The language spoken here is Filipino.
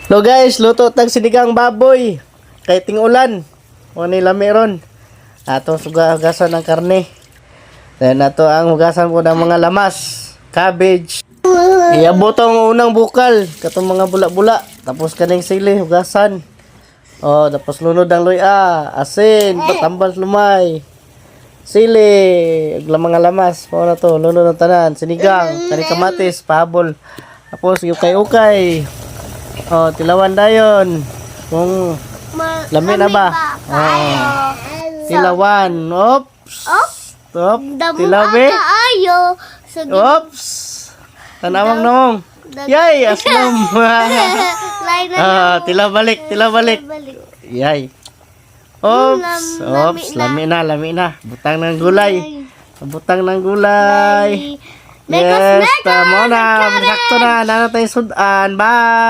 Hello guys, luto tag sinigang baboy. Kay ting ulan. O nila meron. Ato hugasan ng karne. Then ato ang hugasan ko ng mga lamas, cabbage. Iabot ang unang bukal, katong mga bula-bula. Tapos kaning sili hugasan. Oh, tapos lunod ang luya, asin, patambal lumay. Sili, agla mga lamas, mo na to, lunod ang tanan, sinigang, kani kamatis, pahabol. Tapos ukay-ukay. Oh, tilawan dayon. Kung lami na ba? Oh. Tilawan. Oops. Stop. Tilabi. Oops. Tanawang nong. Yay, aslom. Tila balik. Yay. Oops. Lami na. Butang ng gulay. Yes, tama na. Sakto na. Nanatay sudan. Bye.